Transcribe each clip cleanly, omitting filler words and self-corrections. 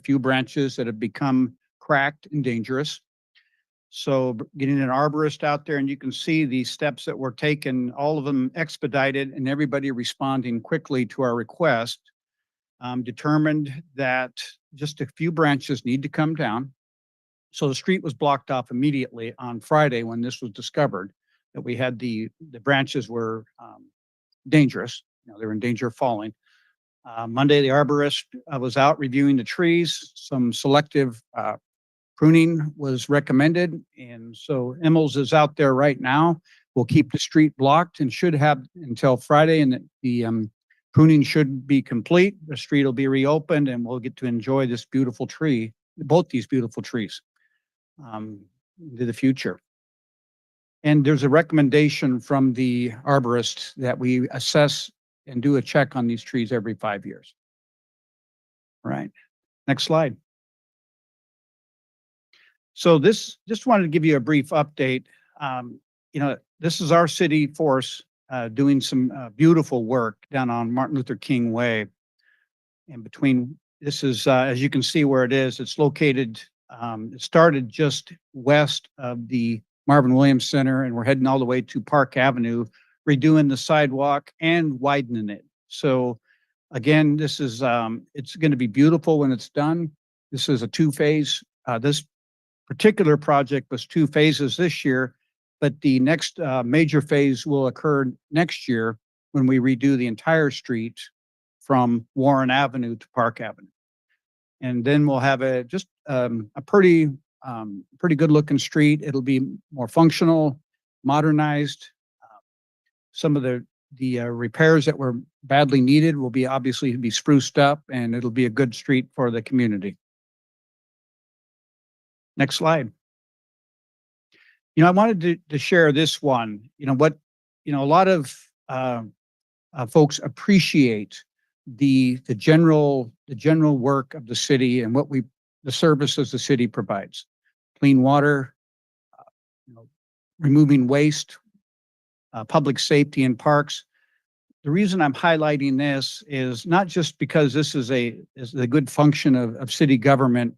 few branches that have become cracked and dangerous. So getting an arborist out there, and you can see the steps that were taken, all of them expedited, and everybody responding quickly to our request, determined that just a few branches need to come down. So the street was blocked off immediately on Friday when this was discovered, that we had the branches were dangerous. They were in danger of falling. Monday, the arborist was out reviewing the trees. Some selective pruning was recommended. And so Emmels is out there right now. We'll keep the street blocked and should have until Friday, and the pruning should be complete. The street will be reopened and we'll get to enjoy this beautiful tree, both these beautiful trees, into the future. And there's a recommendation from the arborist that we assess and do a check on these trees every 5 years. All right, next slide. So just wanted to give you a brief update. This is our city force doing some beautiful work down on Martin Luther King Way. And between, this is, as you can see where it is, it's located, it started just west of the Marvin Williams Center, and we're heading all the way to Park Avenue, redoing the sidewalk and widening it. So again, this is, it's going to be beautiful when it's done. This is a two-phase. This particular project was 2 phases this year, but the next major phase will occur next year when we redo the entire street from Warren Avenue to Park Avenue. And then we'll have a pretty good looking street. It'll be more functional, modernized. Some of the repairs that were badly needed will be obviously be spruced up, and it'll be a good street for the community. Next slide. I wanted to share this one. A lot of folks appreciate the general work of the city and the services the city provides: clean water, removing waste, public safety in parks. The reason I'm highlighting this is not just because this is a good function of city government,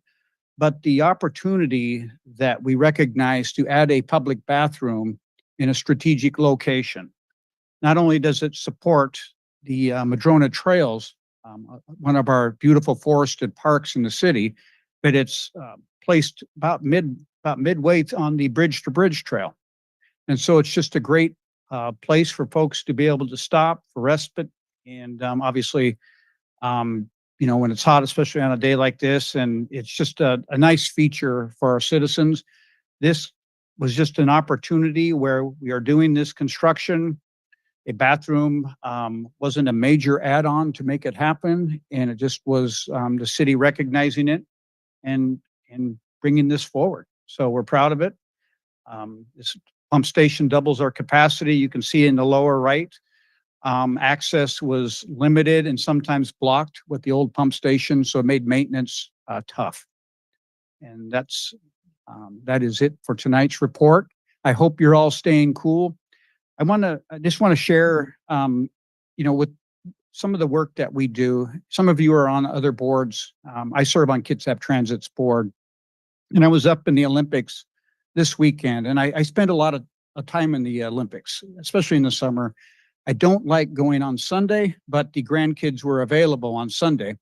but the opportunity that we recognize to add a public bathroom in a strategic location. Not only does it support the Madrona Trails, one of our beautiful forested parks in the city, but it's placed about midway on the Bridge to Bridge Trail. And so it's just a great place for folks to be able to stop for respite. And obviously, when it's hot, especially on a day like this, and it's just a nice feature for our citizens. This was just an opportunity where we are doing this construction. A bathroom wasn't a major add-on to make it happen, and it just was the city recognizing it and bringing this forward. So we're proud of it. This pump station doubles our capacity. You can see in the lower right, access was limited and sometimes blocked with the old pump station, so it made maintenance tough. And that is it for tonight's report. I hope you're all staying cool. I just want to share, with some of the work that we do. Some of you are on other boards. I serve on Kitsap Transit's board, and I was up in the Olympics this weekend, and I spent a lot of time in the Olympics, especially in the summer. I don't like going on Sunday, but the grandkids were available on Sunday.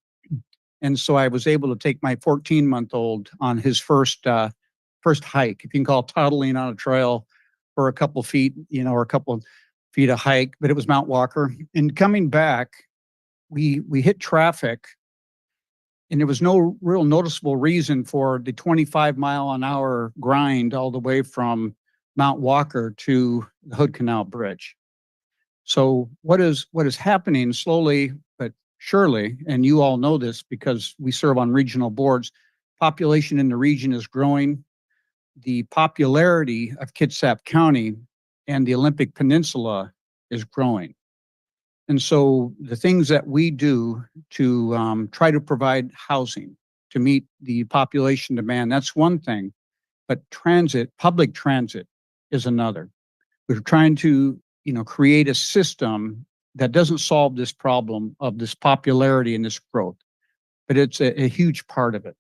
And so I was able to take my 14-month-old on his first hike, if you can call toddling on a trail for a couple feet, or a couple of feet of hike, but it was Mount Walker. And coming back, we hit traffic, and there was no real noticeable reason for the 25-mile-an-hour grind all the way from Mount Walker to the Hood Canal Bridge. So what is happening slowly but surely, and you all know this because we serve on regional boards, population in the region is growing. The popularity of Kitsap County and the Olympic Peninsula is growing. And so the things that we do to try to provide housing to meet the population demand, that's one thing, but public transit is another. We're trying to create a system that doesn't solve this problem of this popularity and this growth. but it's a huge part of it.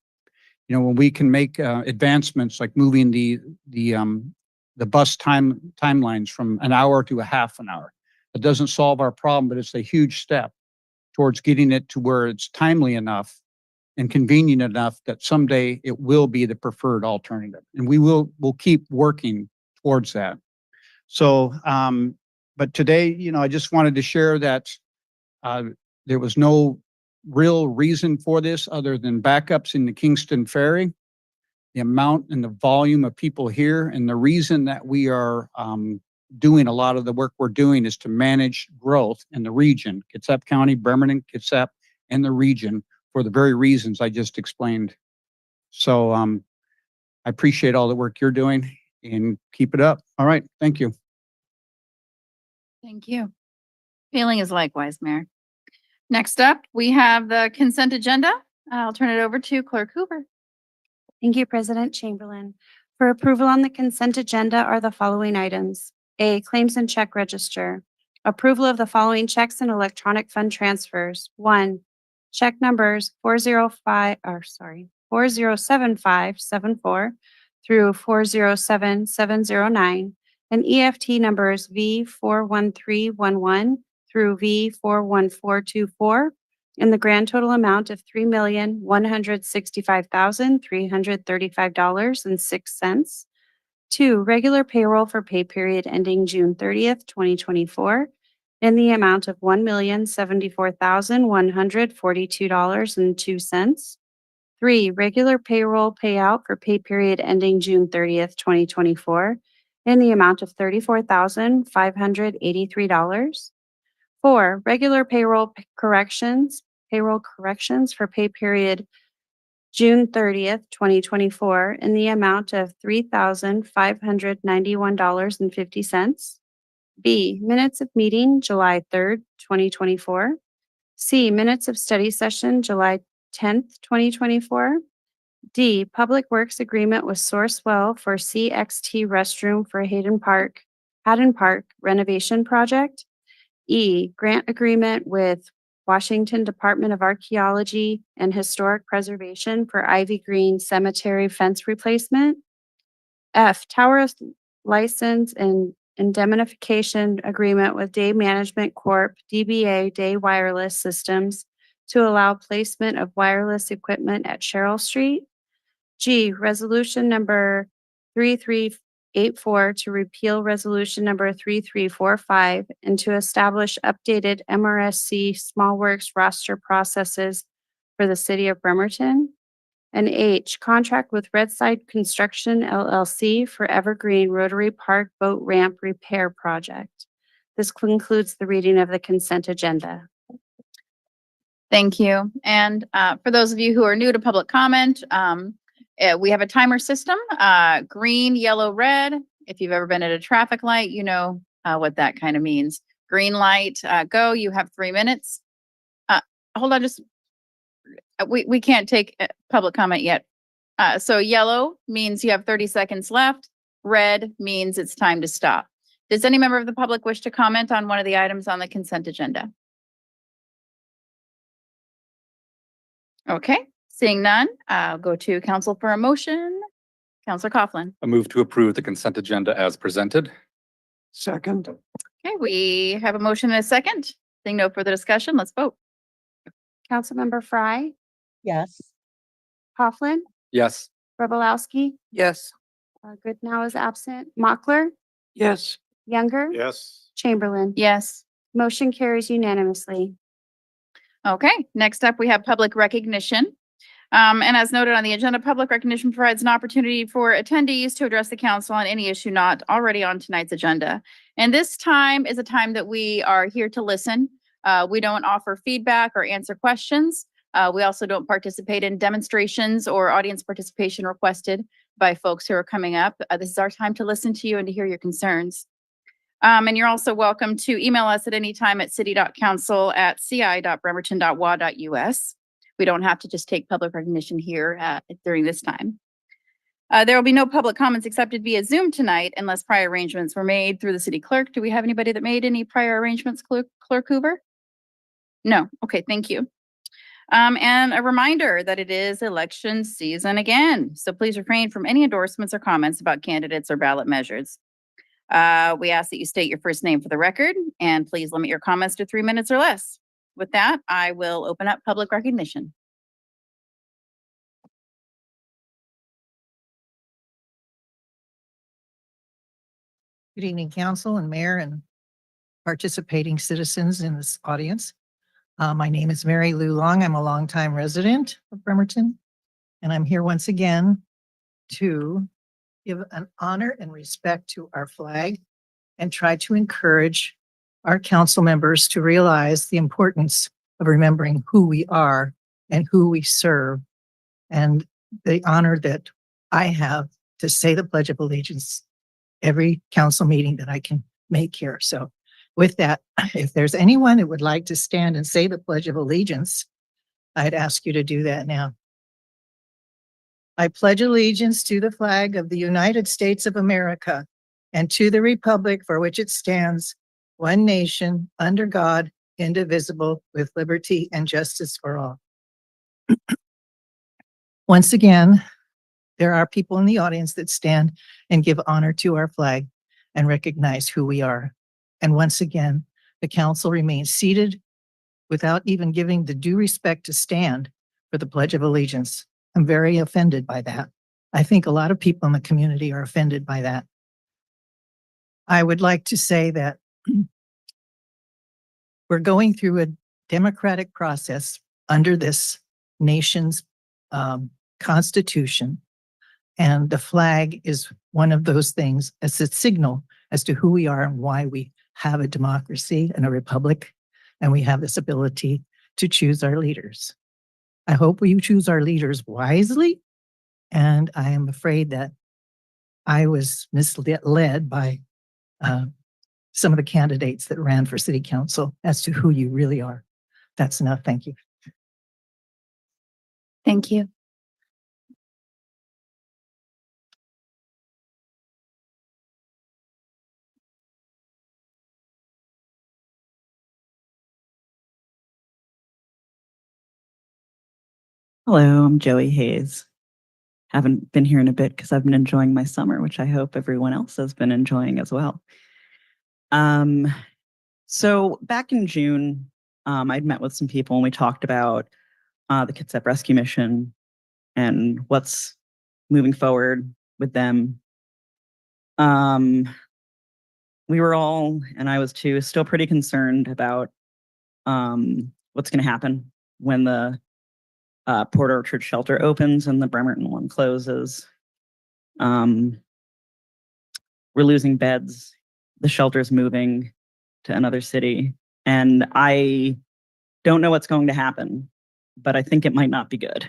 You know, when we can make advancements like moving the bus timelines from an hour to a half an hour, it doesn't solve our problem, but it's a huge step towards getting it to where it's timely enough and convenient enough that someday it will be the preferred alternative. And we'll keep working towards that. So, but today, you know, I just wanted to share that there was no real reason for this other than backups in the Kingston Ferry, the amount and the volume of people here. And the reason that we are doing a lot of the work we're doing is to manage growth in the region, Kitsap County, Bremerton, Kitsap, and the region for the very reasons I just explained. So I appreciate all the work you're doing and keep it up. All right. Thank you. Thank you. Feeling is likewise, Mayor. Next up, we have the consent agenda. I'll turn it over to Clerk Hoover. Thank you, President Chamberlain. For approval on the consent agenda are the following items. A, claims and check register. Approval of the following checks and electronic fund transfers. 1, check numbers 407574 through 407709 and EFT numbers V41311 through V41424 in the grand total amount of $3,165,335.06. 2, regular payroll for pay period ending June 30th, 2024 in the amount of $1,074,142.02. 3, regular payroll payout for pay period ending June 30th, 2024 in the amount of $34,583. 4, regular payroll corrections for pay period June 30th, 2024 in the amount of $3,591.50. B, minutes of meeting July 3rd, 2024. C, minutes of study session July 10th, 2024. D, Public Works Agreement with Sourcewell for CXT restroom for Haddon Park renovation project. E, grant agreement with Washington Department of Archaeology and Historic Preservation for Ivy Green Cemetery fence replacement. F, Tower license and indemnification agreement with Day Management Corp. DBA Day Wireless Systems to allow placement of wireless equipment at Cheryl Street. G, resolution number 3384 to repeal resolution number 3345 and to establish updated MRSC Small Works roster processes for the city of Bremerton. And H, contract with Redside Construction LLC for Evergreen Rotary Park Boat Ramp Repair Project. This concludes the reading of the consent agenda. Thank you. And for those of you who are new to public comment, we have a timer system, green, yellow, red. If you've ever been at a traffic light, you know what that kind of means. Green light, go, you have 3 minutes. Hold on, just, we can't take public comment yet. So yellow means you have 30 seconds left. Red means it's time to stop. Does any member of the public wish to comment on one of the items on the consent agenda? Okay, seeing none, I'll go to council for a motion. Councilor Coughlin. I move to approve the consent agenda as presented. Second. Okay, we have a motion and a second. Seeing no further discussion, let's vote. Councilmember Fry, Yes. Coughlin, Yes. Bobolowski, Yes. Goodnow is absent, Mochler, Yes. Younger, Yes. Chamberlain. Yes. Motion carries unanimously. Okay, next up, we have public recognition. And as noted on the agenda, public recognition provides an opportunity for attendees to address the council on any issue not already on tonight's agenda. And this time is a time that we are here to listen. We don't offer feedback or answer questions. We also don't participate in demonstrations or audience participation requested by folks who are coming up. This is our time to listen to you and to hear your concerns. And you're also welcome to email us at any time at city.council@ci.bremerton.wa.us. We don't have to just take public recognition here during this time. There will be no public comments accepted via Zoom tonight unless prior arrangements were made through the city clerk. Do we have anybody that made any prior arrangements, Clerk Hoover? No. Okay, thank you. And a reminder that it is election season again. So please refrain from any endorsements or comments about candidates or ballot measures. We ask that you state your first name for the record and please limit your comments to 3 minutes or less. With that, I will open up public recognition. Good evening, council and mayor and participating citizens in this audience. My name is Mary Lou Long. I'm a longtime resident of Bremerton, and I'm here once again to give an honor and respect to our flag and try to encourage our council members to realize the importance of remembering who we are and who we serve, and the honor that I have to say the Pledge of Allegiance every council meeting that I can make here. So with that, if there's anyone who would like to stand and say the Pledge of Allegiance, I'd ask you to do that now. I pledge allegiance to the flag of the United States of America and to the republic for which it stands, one nation, under God, indivisible, with liberty and justice for all. Once again, there are people in the audience that stand and give honor to our flag and recognize who we are. And once again, the council remains seated without even giving the due respect to stand for the Pledge of Allegiance. I'm very offended by that. I think a lot of people in the community are offended by that. I would like to say that we're going through a democratic process under this nation's constitution. And the flag is one of those things as a signal as to who we are and why we have a democracy and a republic, and we have this ability to choose our leaders. I hope we choose our leaders wisely, and I am afraid that I was misled by some of the candidates that ran for city council as to who you really are. That's enough. Thank you. Thank you. Hello, I'm Joey Hayes. Haven't been here in a bit because I've been enjoying my summer, which I hope everyone else has been enjoying as well. So back in June, I'd met with some people and we talked about the Kitsap Rescue Mission and what's moving forward with them. We were all, and I was too, still pretty concerned about what's going to happen when the Port Orchard shelter opens and the Bremerton one closes. We're losing beds. The shelter's moving to another city. And I don't know what's going to happen, but I think it might not be good.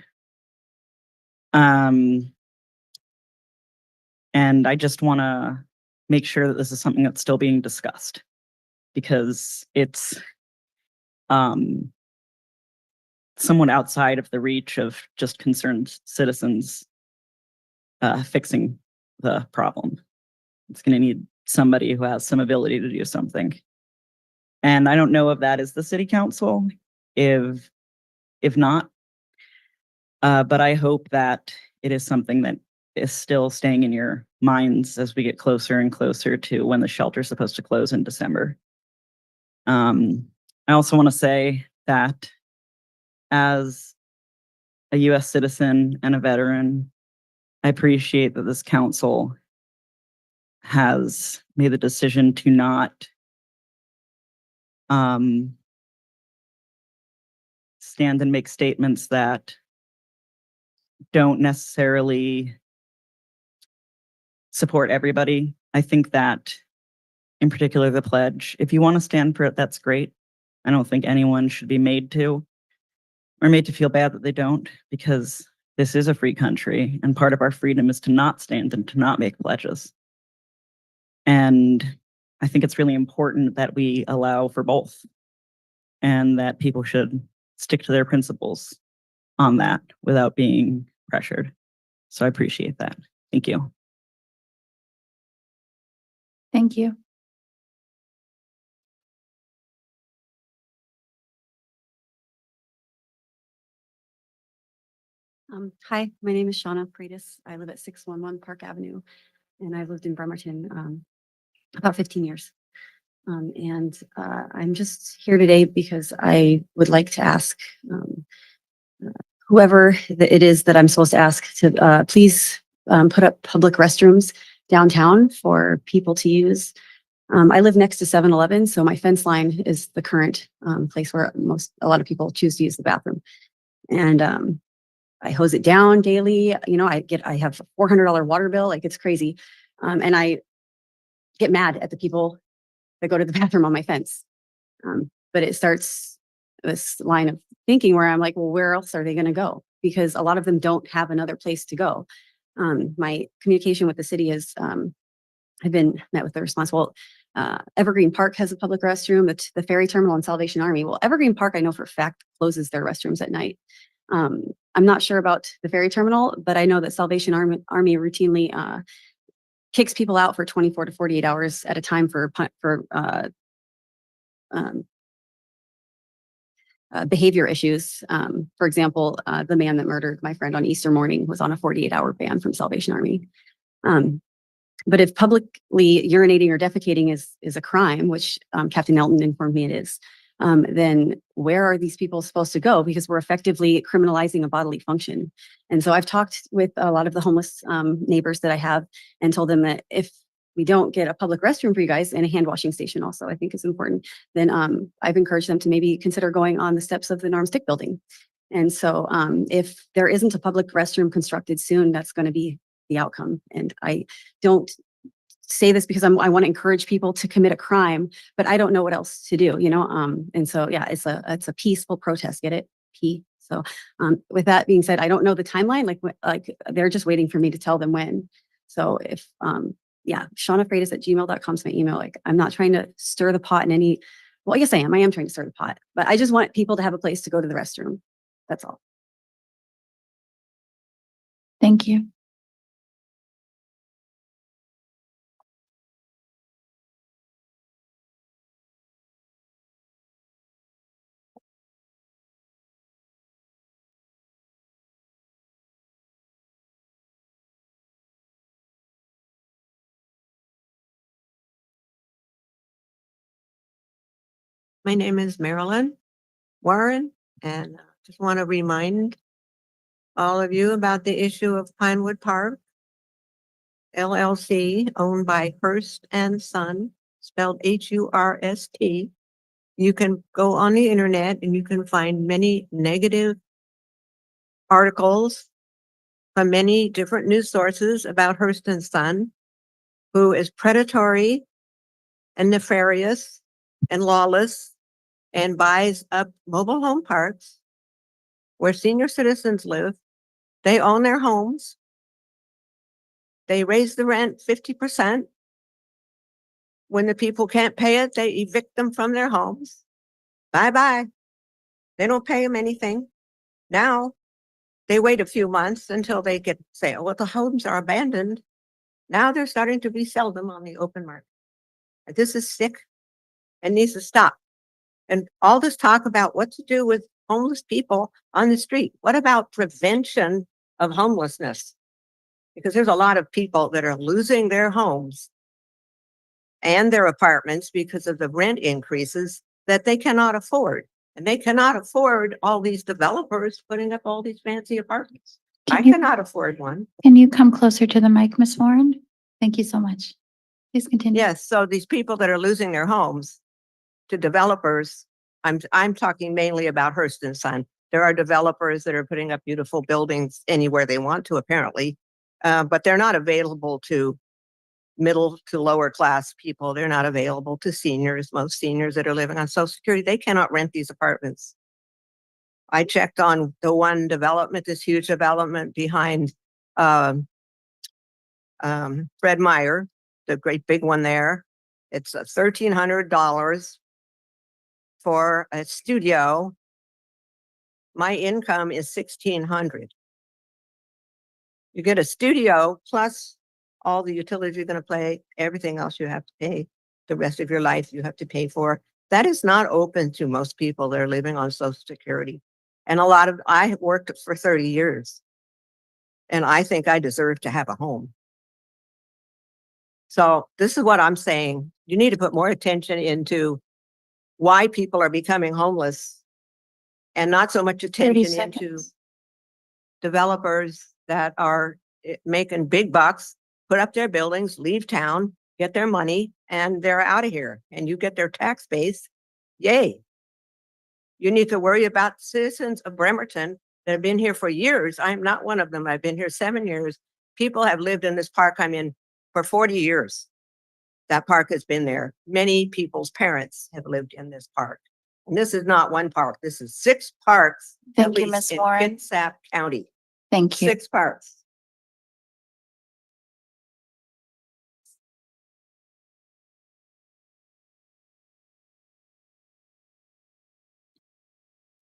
And I just want to make sure that this is something that's still being discussed because it's somewhat outside of the reach of just concerned citizens fixing the problem. It's going to need somebody who has some ability to do something. And I don't know if that is the city council, if not, but I hope that it is something that is still staying in your minds as we get closer and closer to when the shelter is supposed to close in December. I also want to say that as a US citizen and a veteran, I appreciate that this council has made the decision to not stand and make statements that don't necessarily support everybody. I think that in particular the pledge, if you want to stand for it, that's great. I don't think anyone should be made to or made to feel bad that they don't, because this is a free country and part of our freedom is to not stand and to not make pledges. And I think it's really important that we allow for both and that people should stick to their principles on that without being pressured. So I appreciate that. Thank you. Thank you. Hi, my name is Shauna Freitas. I live at 611 Park Avenue, and I've lived in Bremerton about 15 years. I'm just here today because I would like to ask whoever it is that I'm supposed to ask to please put up public restrooms downtown for people to use. I live next to 7-Eleven, so my fence line is the current place where a lot of people choose to use the bathroom. And I hose it down daily. You know, I have a $400 water bill, like it's crazy. And I get mad at the people that go to the bathroom on my fence. But it starts this line of thinking where I'm like, well, where else are they going to go? Because a lot of them don't have another place to go. My communication with the city is, I've been met with the responsible. Evergreen Park has a public restroom, the ferry terminal and Salvation Army. Well, Evergreen Park, I know for a fact, closes their restrooms at night. I'm not sure about the ferry terminal, but I know that Salvation Army routinely kicks people out for 24 to 48 hours at a time for behavior issues. For example, the man that murdered my friend on Easter morning was on a 48-hour ban from Salvation Army. But if publicly urinating or defecating is a crime, which Captain Elton informed me it is, then where are these people supposed to go? Because we're effectively criminalizing a bodily function. And so I've talked with a lot of the homeless neighbors that I have and told them that if we don't get a public restroom for you guys and a hand washing station also, I think is important, then I've encouraged them to maybe consider going on the steps of the Norm Stick building. And so if there isn't a public restroom constructed soon, that's going to be the outcome. And I don't say this because I want to encourage people to commit a crime, but I don't know what else to do, you know? And so, yeah, it's a peaceful protest. Get it? P. So with that being said, I don't know the timeline, like they're just waiting for me to tell them when. So if, yeah, ShaunaFreitas@gmail.com is my email. Like, I'm not trying to stir the pot in any, well, yes, I am trying to stir the pot, but I just want people to have a place to go to the restroom. That's all. Thank you. My name is Marilyn Warren, and just want to remind all of you about the issue of Pinewood Park LLC, owned by Hurst and Son, spelled Hurst. You can go on the internet and you can find many negative articles from many different news sources about Hurst and Son, who is predatory and nefarious and lawless and buys up mobile home parks where senior citizens live. They own their homes. They raise the rent 50%. When the people can't pay it, they evict them from their homes. Bye-bye. They don't pay them anything. Now, they wait a few months until they get say, oh, well, the homes are abandoned. Now they're starting to resell them on the open market. This is sick and needs to stop. And all this talk about what to do with homeless people on the street. What about prevention of homelessness? Because there's a lot of people that are losing their homes and their apartments because of the rent increases that they cannot afford. And they cannot afford all these developers putting up all these fancy apartments. I cannot afford one. Can you come closer to the mic, Ms. Warren? Thank you so much. Please continue. Yes, so these people that are losing their homes to developers, I'm talking mainly about Hurst and Son. There are developers that are putting up beautiful buildings anywhere they want to, apparently, but they're not available to middle to lower class people. They're not available to seniors. Most seniors that are living on Social Security, they cannot rent these apartments. I checked on the one development, this huge development behind Fred Meyer, the great big one there. It's $1,300 for a studio. My income is $1,600. You get a studio plus all the utilities you're going to pay, everything else you have to pay. The rest of your life you have to pay for. That is not open to most people that are living on Social Security. And I worked for 30 years. and I think I deserve to have a home. So this is what I'm saying. You need to put more attention into why people are becoming homeless and not so much 30 attention into seconds. developers that are making big bucks, put up their buildings, leave town, get their money, and they're out of here. And you get their tax base. Yay. You need to worry about citizens of Bremerton that have been here for years. I'm not one of them. I've been here 7 years. People have lived in this park I'm in for 40 years. That park has been there. Many people's parents have lived in this park. And this is not one park. This is 6 parks. at Thank you, least Ms. in Warren. Kitsap County. Thank you. 6 parks.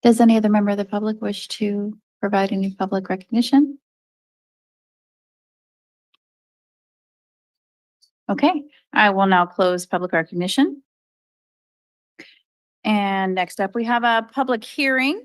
Does any other member of the public wish to provide any public recognition? Okay, I will now close public recognition. And next up, we have a public hearing.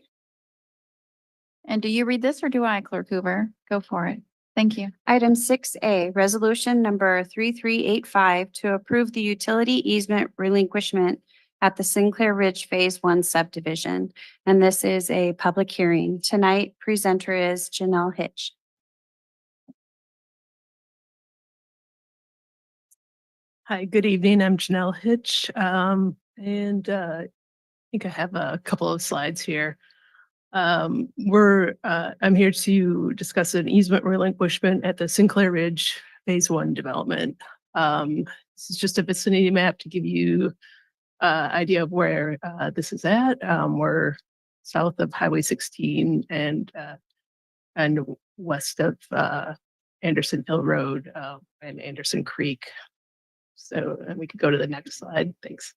And do you read this or do I, Clerk Hoover? Go for it. Thank you. Item 6A, resolution number 3385 to approve the utility easement relinquishment at the Sinclair Ridge Phase 1 subdivision. And this is a public hearing. Tonight, presenter is Janelle Hitch. Hi, good evening. I'm Janelle Hitch. I think I have a couple of slides here. I'm here to discuss an easement relinquishment at the Sinclair Ridge Phase 1 development. This is just a vicinity map to give you idea of where this is at. We're south of Highway 16 and west of Anderson Hill Road and Anderson Creek. So we could go to the next slide. Thanks.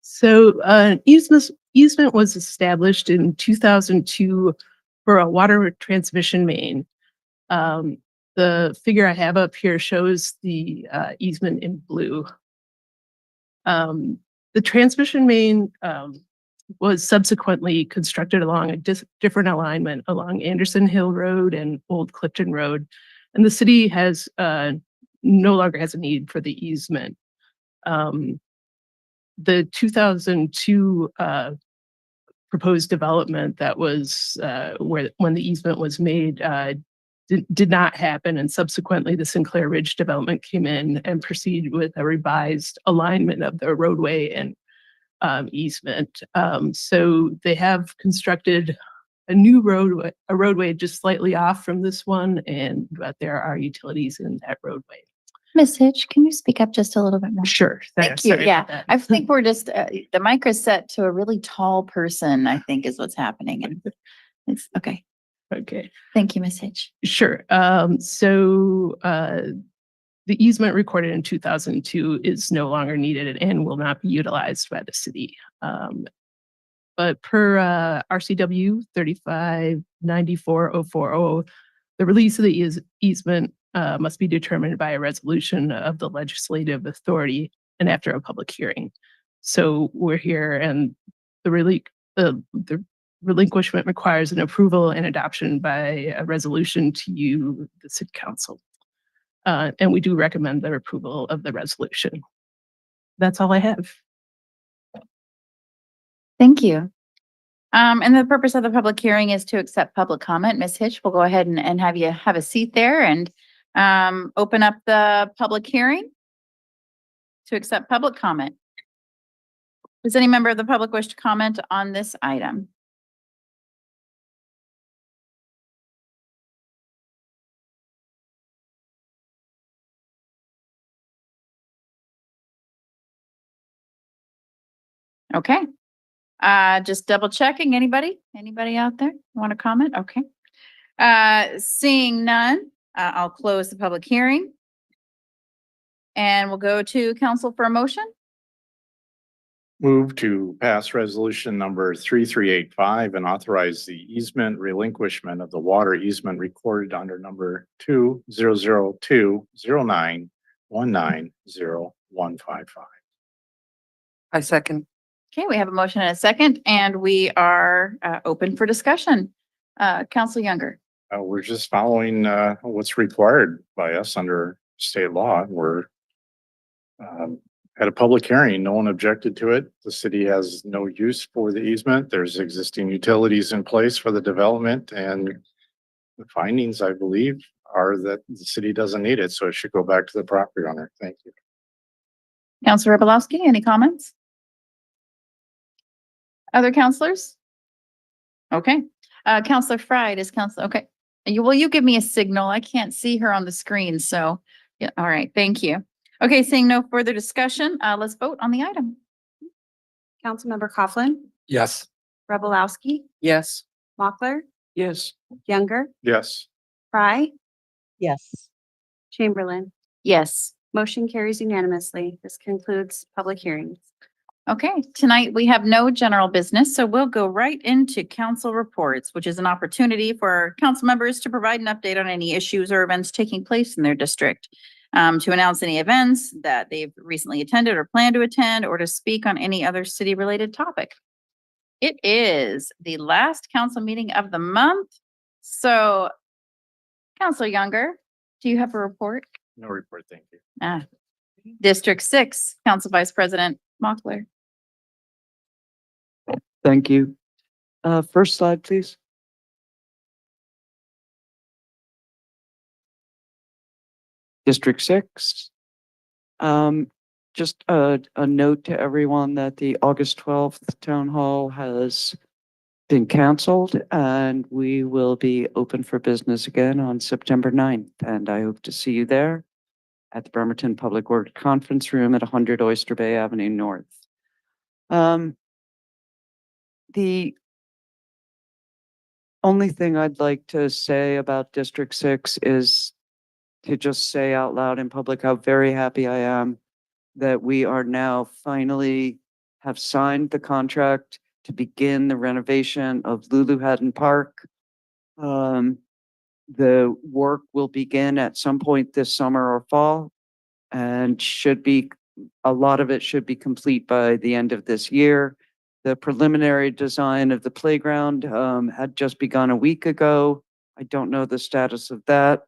So easement was established in 2002 for a water transmission main. The figure I have up here shows the easement in blue. The transmission main was subsequently constructed along a different alignment along Anderson Hill Road and Old Clifton Road. And the city has no longer has a need for the easement. The 2002 proposed development that was when the easement was made did not happen, and subsequently the Sinclair Ridge development came in and proceeded with a revised alignment of the roadway and easement. So they have constructed a new roadway just slightly off from this one, but there are utilities in that roadway. Ms. Hitch, can you speak up just a little bit more? Sure. Thank you. Sorry Yeah, about that. I think we're just, the mic is set to a really tall person, I think is what's happening. And it's okay. Okay. Thank you, Ms. Hitch. Sure. The easement recorded in 2002 is no longer needed and will not be utilized by the city. But per RCW 3594-040, the release of the easement must be determined by a resolution of the legislative authority and after a public hearing. So we're here, and the relinquishment requires an approval and adoption by a resolution to you, the City Council. And we do recommend the approval of the resolution. That's all I have. Thank you. And the purpose of the public hearing is to accept public comment. Ms. Hitch, we'll go ahead and have you have a seat there and open up the public hearing to accept public comment. Does any member of the public wish to comment on this item? Okay. Just double checking. Anybody out there want to comment? Okay. Seeing none, I'll close the public hearing. And we'll go to council for a motion. Move to pass resolution number 3385 and authorize the easement relinquishment of the water easement recorded under number 2002091901555. I second. Okay, we have a motion and a second, and we are open for discussion. Council Younger. We're just following, what's required by us under state law. We're at a public hearing. No one objected to it. The city has no use for the easement. There's existing utilities in place for the development, and the findings, I believe, are that the city doesn't need it, so it should go back to the property owner. Thank you. Counselor Robolowski, any comments? Other counselors? Okay, Counselor Fried is counsel, okay. You give me a signal. I can't see her on the screen, so, yeah, all right, thank you. Okay, seeing no further discussion, let's vote on the item. Councilmember Coughlin, Yes. Robolowski, Yes. Mochler, Yes. Younger, Yes. Fry, Yes. Chamberlain. Yes. Motion carries unanimously. This concludes public hearings. Okay, tonight we have no general business, so we'll go right into council reports, which is an opportunity for our council members to provide an update on any issues or events taking place in their district, to announce any events that they've recently attended or plan to attend, or to speak on any other city-related topic. It is the last council meeting of the month, so Counselor Younger, do you have a report? No report. Thank you. District 6, Council Vice President Mochler. Thank you. First slide, please. District 6. Just a note to everyone that the August 12th town hall has been canceled, and we will be open for business again on September 9th. And I hope to see you there at the Bremerton Public Works Conference Room at 100 Oyster Bay Avenue North. The only thing I'd like to say about District 6 is to just say out loud in public how very happy I am that we are now finally have signed the contract to begin the renovation of Lulu Haddon Park. The work will begin at some point this summer or fall, and a lot of it should be complete by the end of this year. The preliminary design of the playground had just begun a week ago. I don't know the status of that,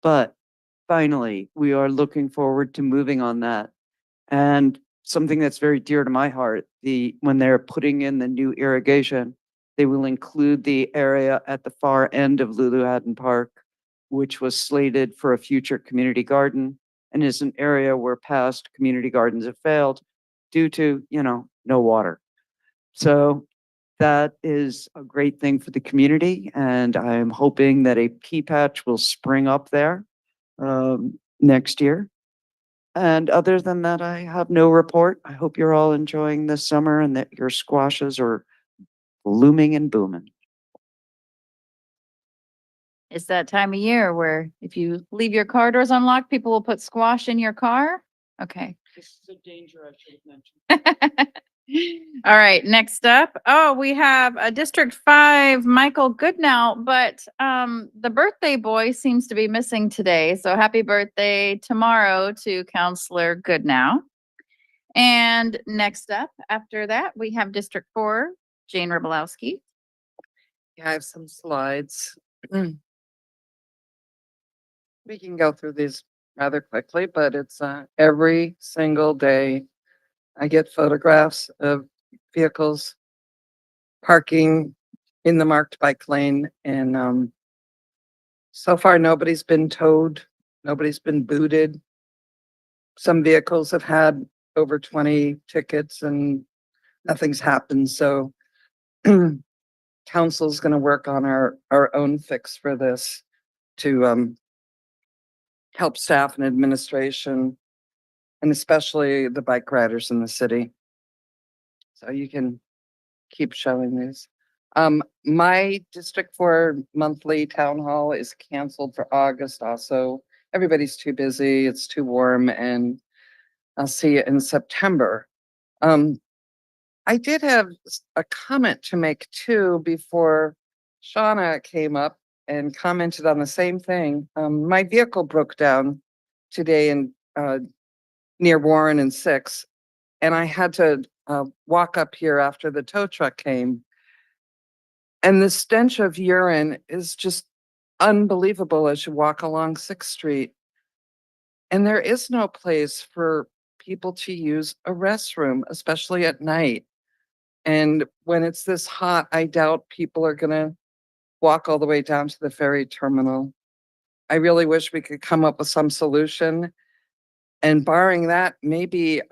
but finally, we are looking forward to moving on that. And something that's very dear to my heart, when they're putting in the new irrigation, they will include the area at the far end of Lulu Haddon Park, which was slated for a future community garden and is an area where past community gardens have failed due to, no water. So that is a great thing for the community, and I'm hoping that a pea patch will spring up there next year. And other than that, I have no report. I hope you're all enjoying this summer and that your squashes are blooming and booming. It's that time of year where if you leave your car doors unlocked, people will put squash in your car. Okay. This is a danger I should have mentioned. All right, next up. Oh, we have a District 5, Michael Goodnow, but the birthday boy seems to be missing today. So happy birthday tomorrow to Counselor Goodnow. And next up, after that, we have District 4, Jane Robolowski. Yeah, I have some slides. We can go through these rather quickly, but it's every single day I get photographs of vehicles parking in the marked bike lane, and so far nobody's been towed, nobody's been booted. Some vehicles have had over 20 tickets and nothing's happened. So council's going to work on our own fix for this to help staff and administration, and especially the bike riders in the city. So you can keep showing these. My District 4 monthly town hall is canceled for August also. Everybody's too busy, it's too warm, and I'll see you in September. I did have a comment to make too before Shauna came up and commented on the same thing. My vehicle broke down today in near Warren and 6, and I had to walk up here after the tow truck came. And the stench of urine is just unbelievable as you walk along 6th Street. And there is no place for people to use a restroom, especially at night. And when it's this hot, I doubt people are gonna walk all the way down to the ferry terminal. I really wish we could come up with some solution. And barring that, maybe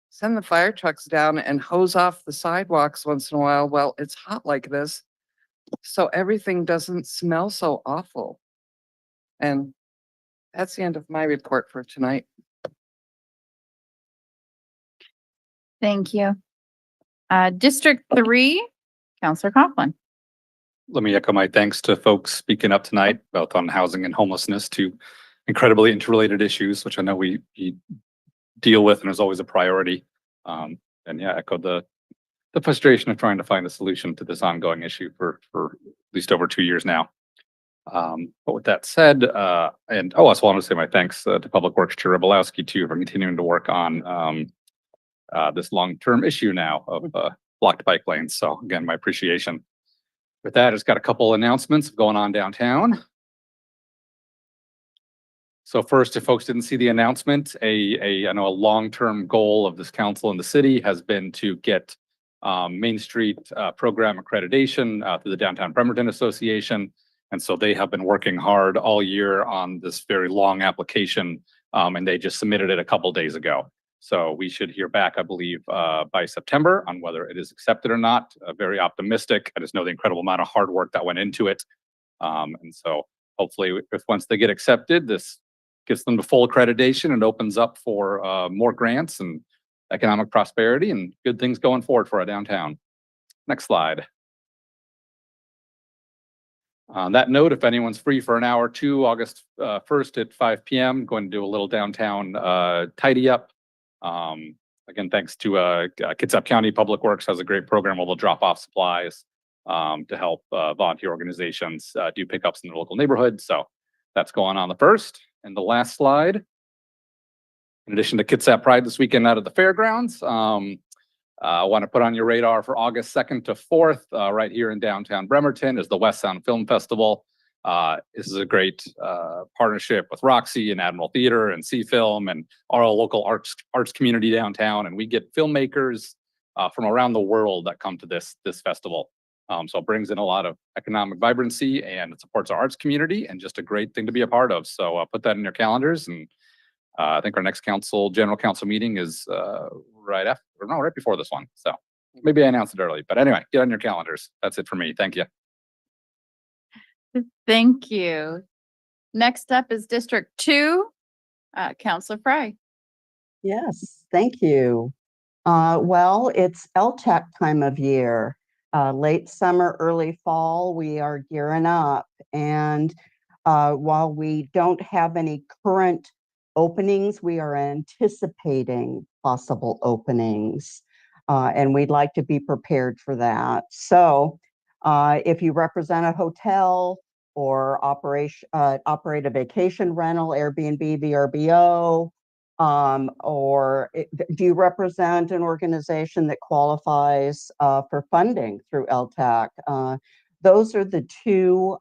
send the fire trucks down and hose off the sidewalks once in a while while it's hot like this, so everything doesn't smell so awful. And that's the end of my report for tonight. Thank you. District 3, Counselor Coughlin. Let me echo my thanks to folks speaking up tonight, both on housing and homelessness, two incredibly interrelated issues, which I know we deal with and is always a priority. And yeah, echo the frustration of trying to find a solution to this ongoing issue for at least over 2 years now. But with that said, and I also want to say my thanks to Public Works Chair Robolowski too for continuing to work on this long-term issue now of blocked bike lanes. So again, my appreciation. With that, it's got a couple announcements going on downtown. So first, if folks didn't see the announcement, I know a long-term goal of this council and the city has been to get Main Street program accreditation through the Downtown Bremerton Association. And so they have been working hard all year on this very long application, and they just submitted it a couple days ago. So we should hear back, I believe, by September on whether it is accepted or not. Very optimistic. I just know the incredible amount of hard work that went into it. And so hopefully, once they get accepted, this gets them to full accreditation and opens up for more grants and economic prosperity and good things going forward for our downtown. Next slide. On that note, if anyone's free for an hour or two, August 1st at 5 p.m., going to do a little downtown tidy up. Again, thanks to Kitsap County Public Works has a great program where they'll drop off supplies to help volunteer organizations do pickups in the local neighborhood. So that's going on the 1st. And the last slide, in addition to Kitsap Pride this weekend out at the fairgrounds, I want to put on your radar for August 2nd to 4th, right here in downtown Bremerton, is the West Sound Film Festival. This is a great partnership with Roxy and Admiral Theater and C Film and our local arts community downtown. And we get filmmakers from around the world that come to this festival. So it brings in a lot of economic vibrancy and it supports our arts community and just a great thing to be a part of. So put that in your calendars. And I think our next general council meeting is right before this one. So maybe I announced it early, but anyway, get on your calendars. That's it for me. Thank you. Thank you. Next up is District 2, Counselor Fry. Yes, thank you. Well, it's LTAC time of year. Late summer, early fall, we are gearing up. And while we don't have any current openings, we are anticipating possible openings. And we'd like to be prepared for that. So if you represent a hotel or operate a vacation rental, Airbnb, VRBO, or do you represent an organization that qualifies for funding through LTAC? Those are the two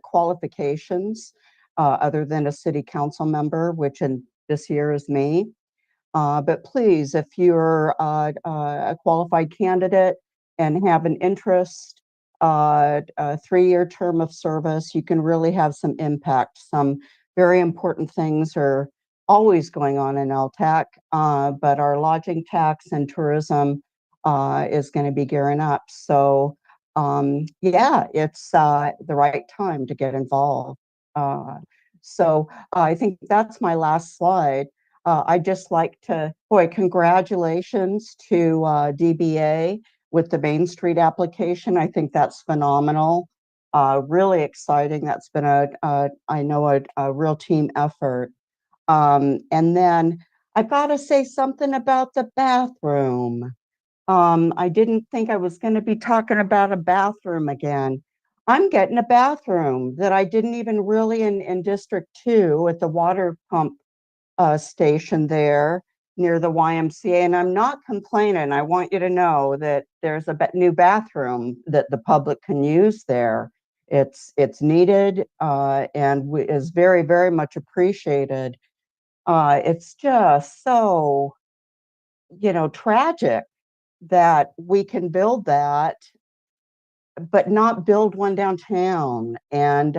qualifications other than a city council member, which in this year is me. But please, if you're a qualified candidate and have an interest, a 3-year term of service, you can really have some impact. Some very important things are always going on in LTAC, but our lodging tax and tourism is going to be gearing up. So yeah, it's the right time to get involved. So I think that's my last slide. I'd just like to, congratulations to DBA with the Main Street application. I think that's phenomenal. Really exciting. That's been I know a real team effort. And then I've got to say something about the bathroom. I didn't think I was going to be talking about a bathroom again. I'm getting a bathroom that I didn't even really in District 2 at the water pump station there near the YMCA. And I'm not complaining. I want you to know that there's a new bathroom that the public can use there. It's needed, and is very, very much appreciated. It's just so, tragic that we can build that, but not build one downtown. And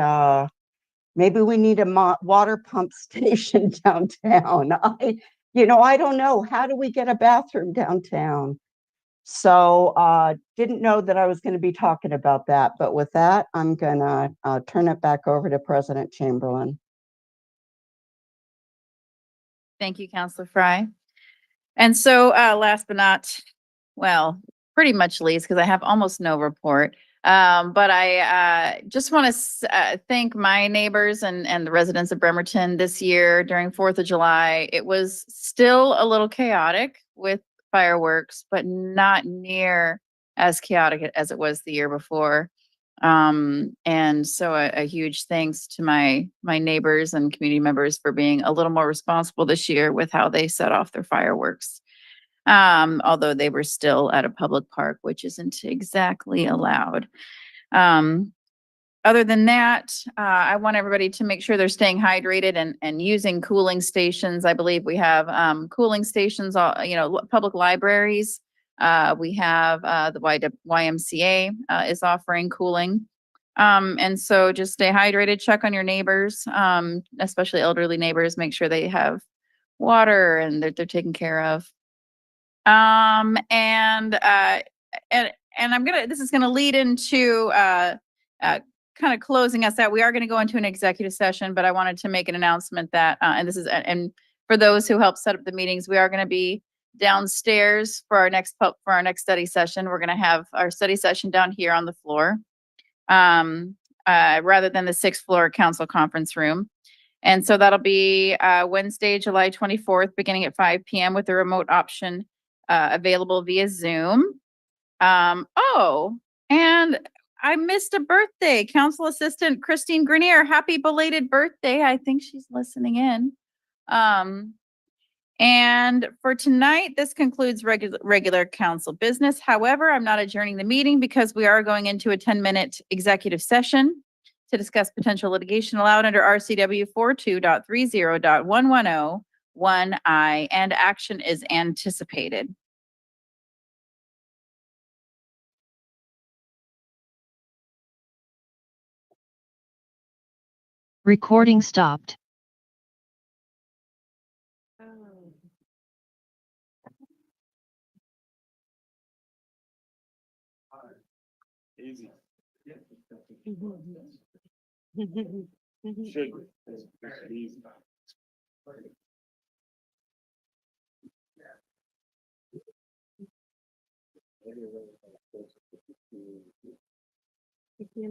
maybe we need a water pump station downtown. I don't know. How do we get a bathroom downtown? So didn't know that I was going to be talking about that. But with that, I'm going to turn it back over to President Chamberlain. Thank you, Counselor Fry. And so last but not, well, pretty much least, because I have almost no report. But I just want to thank my neighbors and the residents of Bremerton this year during 4th of July. It was still a little chaotic with fireworks, but not near as chaotic as it was the year before. And so a huge thanks to my neighbors and community members for being a little more responsible this year with how they set off their fireworks. Although they were still at a public park, which isn't exactly allowed. Other than that, I want everybody to make sure they're staying hydrated and using cooling stations. I believe we have cooling stations, public libraries. We have the YMCA is offering cooling. And so just stay hydrated, check on your neighbors, especially elderly neighbors, make sure they have water and they're taken care of. And this is gonna lead into kind of closing us out. We are going to go into an executive session, but I wanted to make an announcement that, and for those who help set up the meetings, we are going to be downstairs for our next study session. We're going to have our study session down here on the floor, rather than the 6th floor council conference room. And so that'll be Wednesday, July 24th, beginning at 5 p.m. with a remote option available via Zoom. And I missed a birthday. Council Assistant Christine Grenier, happy belated birthday. I think she's listening in. And for tonight, this concludes regular council business. However, I'm not adjourning the meeting because we are going into a 10-minute executive session to discuss potential litigation allowed under RCW 42.30.110(1)I, and action is anticipated. Recording stopped. Easy. In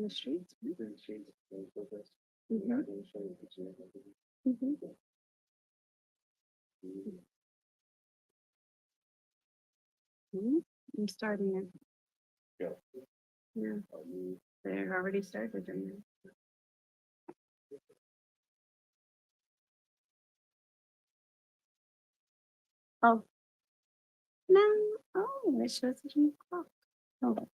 the streets. I'm starting it. Yeah, they've already started doing it. Oh. No, oh, it shows it in the clock. Oh.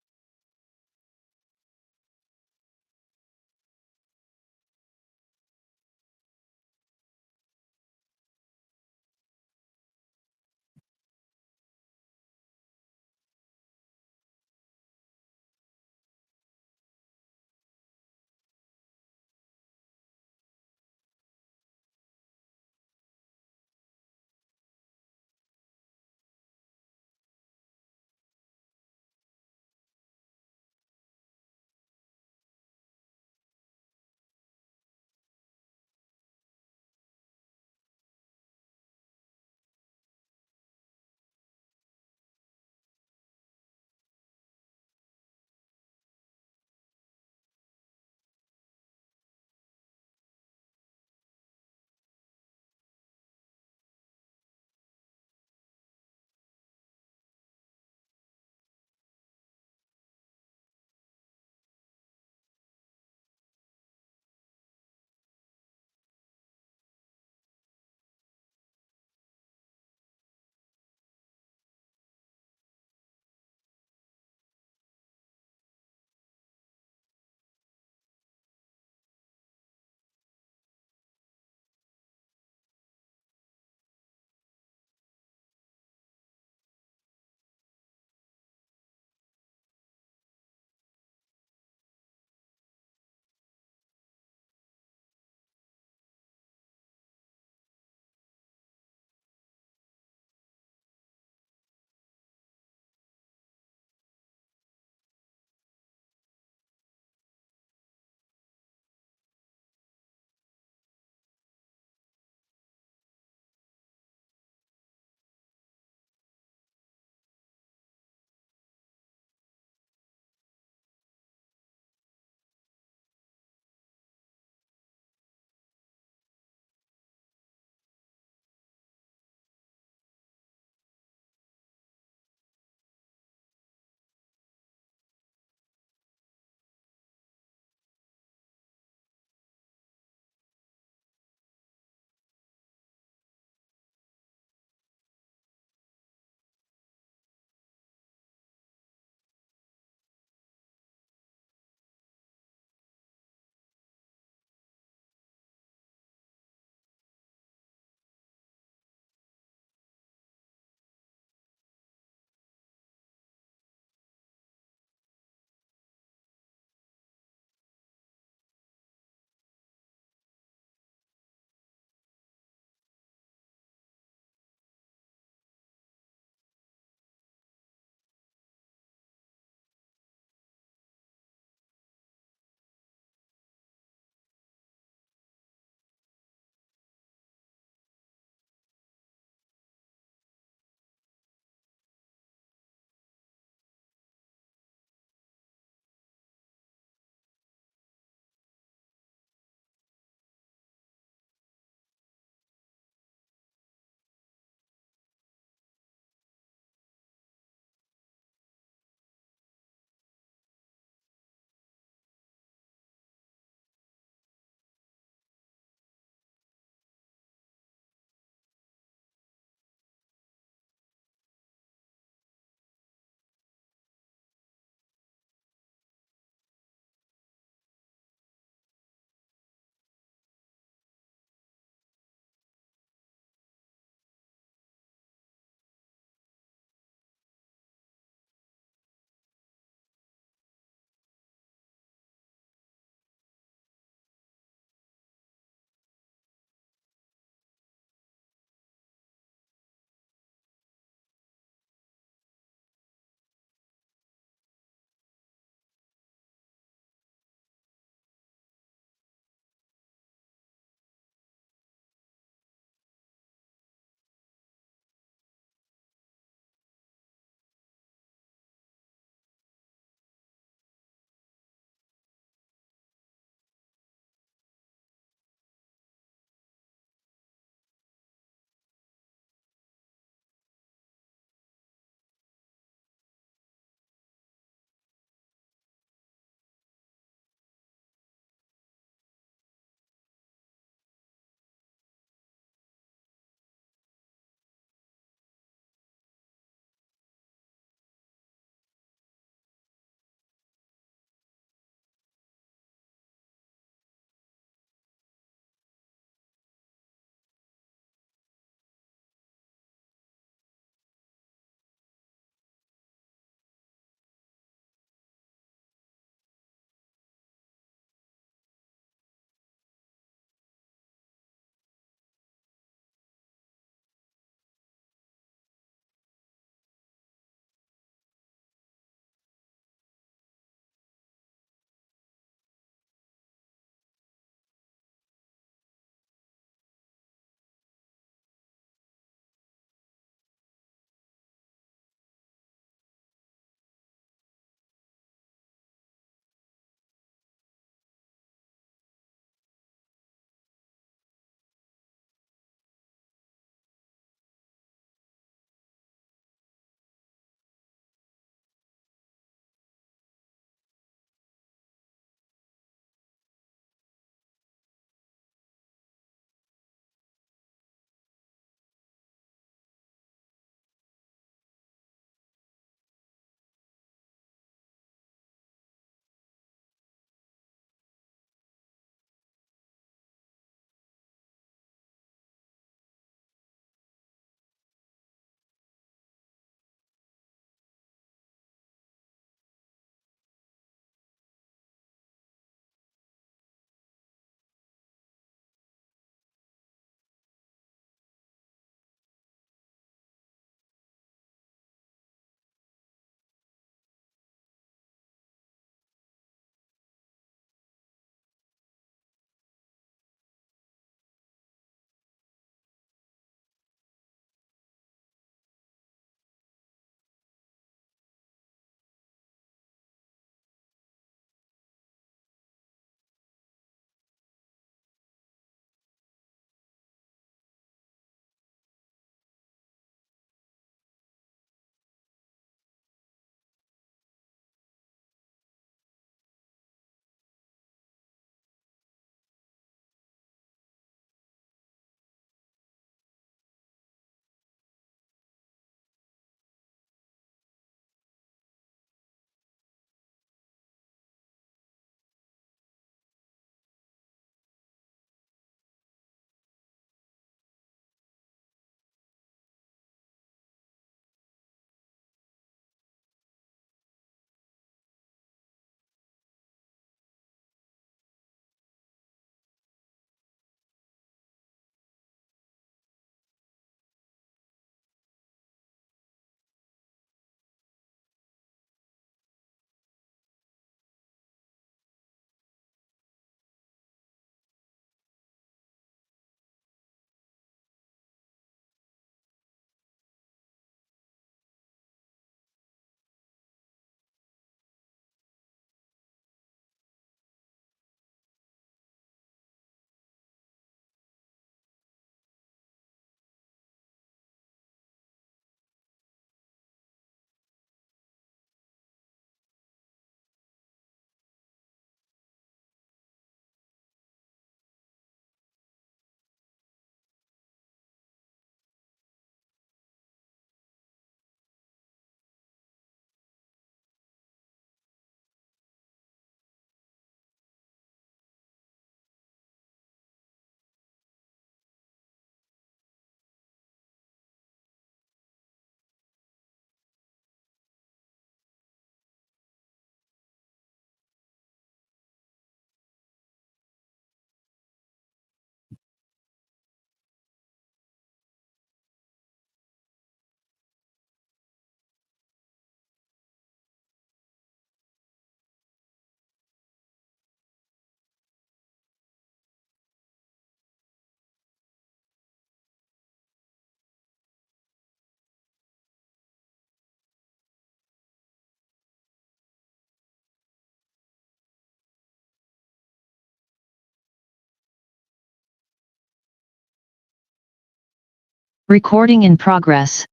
Recording in progress.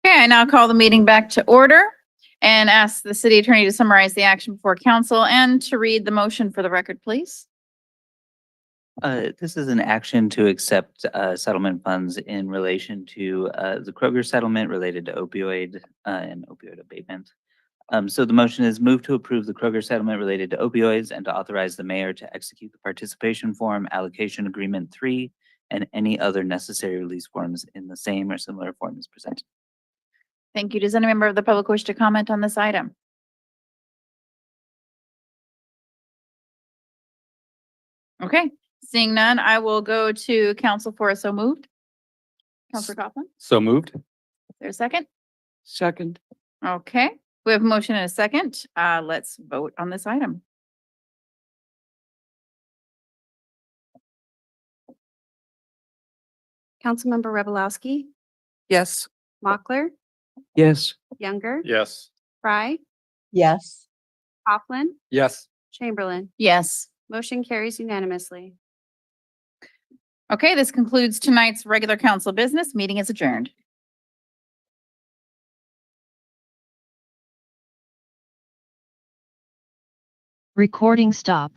Okay, I now call the meeting back to order and ask the city attorney to summarize the action before council and to read the motion for the record, please. This is an action to accept settlement funds in relation to the Kroger settlement related to opioid and opioid abatement. So the motion is move to approve the Kroger settlement related to opioids and to authorize the mayor to execute the participation form, allocation agreement 3, and any other necessary release forms in the same or similar form as presented. Thank you. Does any member of the public wish to comment on this item? Okay, seeing none, I will go to council for a so moved. Councilor Coughlin, is So moved. there a second? Second. Okay, we have a motion and a second. Let's vote on this item. Councilmember Robolowski, Yes. Mochler, Yes. Younger, Yes. Fry, Yes. Coughlin, Yes. Chamberlain. Yes. Motion carries unanimously. Okay, this concludes tonight's regular council business. Meeting is adjourned. Recording stopped.